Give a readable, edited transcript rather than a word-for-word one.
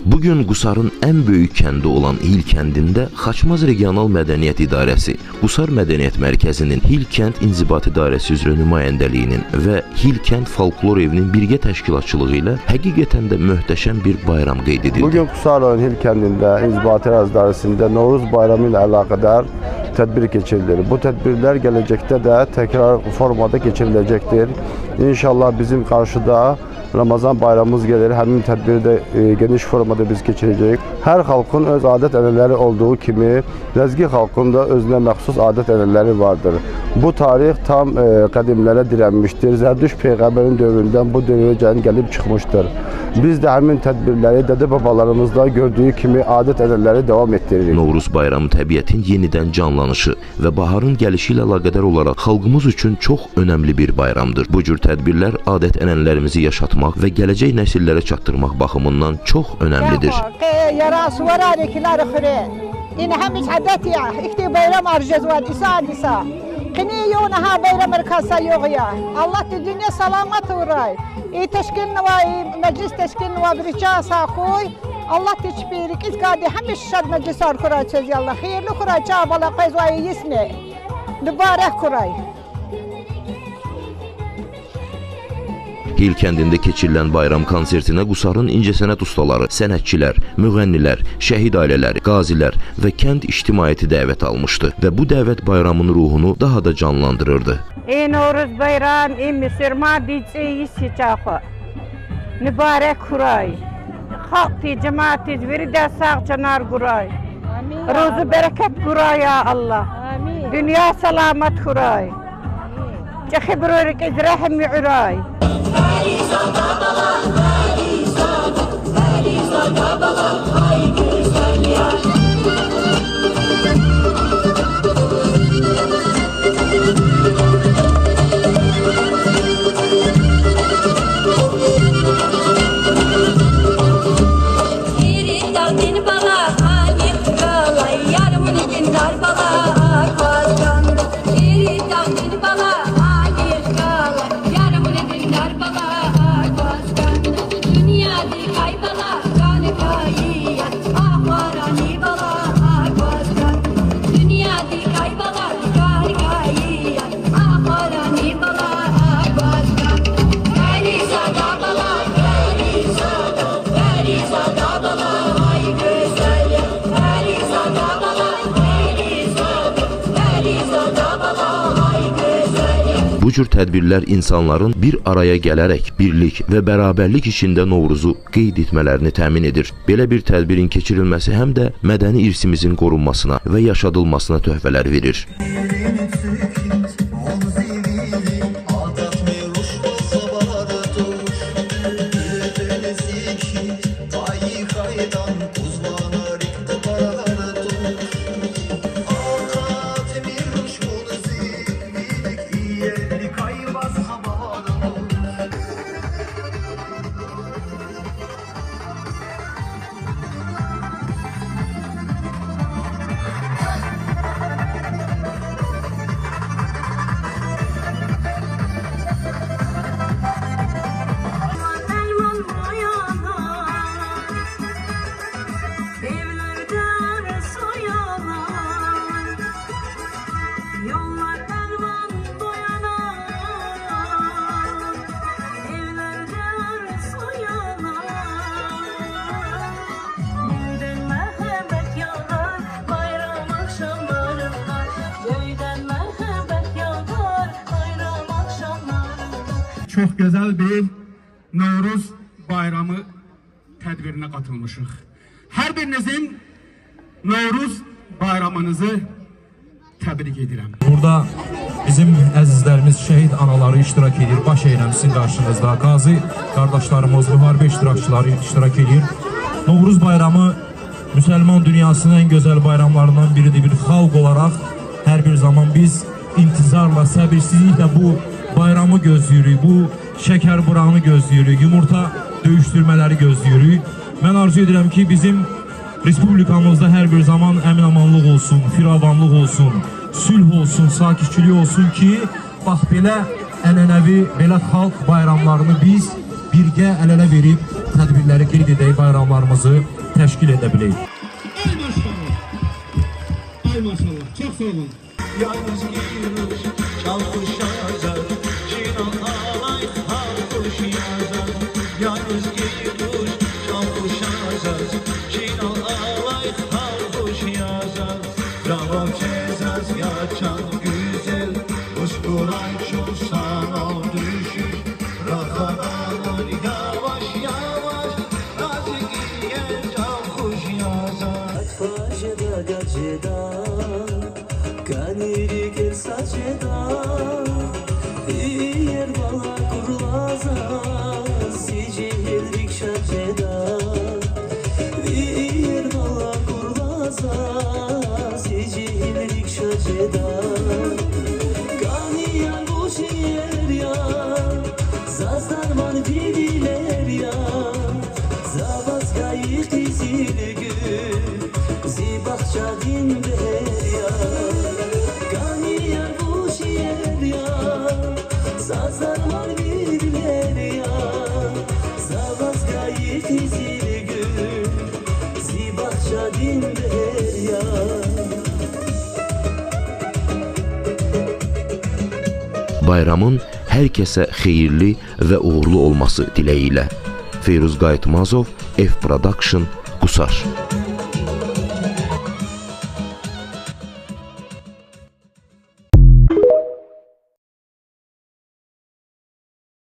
Bugün Qusarın ən böyük kəndi olan Hil kəndində Xaçmaz Regional Mədəniyyət İdarəsi, Qusar Mədəniyyət Mərkəzinin Hil kənd İnzibat İdarəsi üzrə nümayəndəliyinin və Hil kənd Folklor evinin birgə təşkilatçılığı ilə həqiqətən də möhtəşəm bir bayram qeyd edildi. Bugün Qusarın Hil kəndində İnzibat İdarəsində Novruz bayramı ilə əlaqədar tədbir keçirilir. Bu tədbirlər gələcəkdə də təkrar formada keçiriləcəkdir. İnşallah bizim qarşıda Ramazan bayramımız gelir. Həmin tədbiri də geniş formada biz keçirəcəyik. Hər xalqın öz adət-ənənələri olduğu kimi Ləzgi xalqının da özünə məxsus adət-ənənələri vardır. Bu tarix tam qədimlərə dirənmişdir. Zərdüşt peyğəmbərin dövründən bu dövrə gəlib çıxmışdır. Biz də həmin tədbirləri dədə-babalarımızda gördüyü kimi adət-ənənələri davam etdiririk. Novruz bayramı təbiətin yenidən canlanışı və baharın gəlişi ilə əlaqədar olaraq xalqımız üçün çox önəmli bir bayramdır. Bu cür tədbirlər adət-ənənələrimizi yaşatmaq və gələcək nəsillərə çatdırmaq baxımından çox önəmlidir. قنيونها بين مركز يوغيا الله الدنيا سلامة وراي تشكيل نواي مجلس تشكيل نواي برجاسة خوي الله تشبيرك إذ قادي همش شد مجلس كراي تشزي الله خير لكراي شاب الله قيز واي يسمع نبارك كراي. Hil kəndində keçirilən bayram konsertinə Qusarın incəsənət ustaları, sənətçilər, müğənnilər, şəhid ailələri, qazilər və kənd ictimaiyyəti dəvət almışdı və bu dəvət bayramın ruhunu daha da canlandırırdı. Ey Novruz bayram, ey Müslüman diyeceği sıcakı, mübarek kuray, halk cemaati viride sağ canar kuray, ruzu bereket kuray ya Allah, dünya selamet kuray, çekibrörük izrahim uray. Bu cür tədbirlər insanların bir araya gələrək birlik və bərabərlik içində Novruzu qeyd etmələrini təmin edir. Belə bir tədbirin keçirilməsi həm də mədəni irsimizin qorunmasına və yaşadılmasına töhfələr verir. Çok güzel bir Novruz bayramı tədbirinə qatılmışıq. Hər birinizin Novruz bayramınızı təbrik edirəm. Burada bizim əzizlərimiz, şəhid anaları iştirak edir. Baş eyləm sizin qarşınızda. Qazi qardaşlarımız, müharibə iştirakçıları iştirak edir. Novruz bayramı Müsəlman dünyasının ən gözəl bayramlarından biridir. Bir xalq olaraq hər bir zaman biz intizarla, səbirsizliklə bu bayramı gözləyirik, bu şəkər buranı gözləyirik, yumurta döyüşdürmələri gözləyirik. Mən arzu edirəm ki, bizim Respublikamızda hər bir zaman əmin-amanlıq olsun, firavanlıq olsun, sülh olsun, sakitçilik olsun ki, bax belə ənənəvi, belə xalq bayramlarını biz birgə əl-ələ verib tədbirləri qeyd edək bayramlarımızı. bayramımızı təşkil edə bilək. Ay maşallah. Ay maşallah. Çok sağ olun. Yalnız giyilir, çalmış yazar, Cinan alay, halkuş yazar. Yalnız giyilir, çalmış yazar, Cinan alay, halkuş yazar. Ravam cezaz yaşan güzel, Uskuran çok sana düşür. Rahadan yavaş yavaş, Nazik giyer, çalmış yazar. Fajeda gaceda Kaniri gel saçeda Yer bala kurlaza Sicil rikşa ceda Yer bala kurlaza Sicil rikşa ceda Kaniyal bu şiir ya Zazdarman bidiler ya Zavaz gayet dizili gül Zibahça dinler ya Kaniyar bu şiir ya Sazlarman birler ya Zavaz gayet dizili gül Zibahça dinler ya Bayramın hər kəsə xeyirli və uğurlu olması diləyi ilə. Feyruz Qayıtmazov, F Production, Qusar.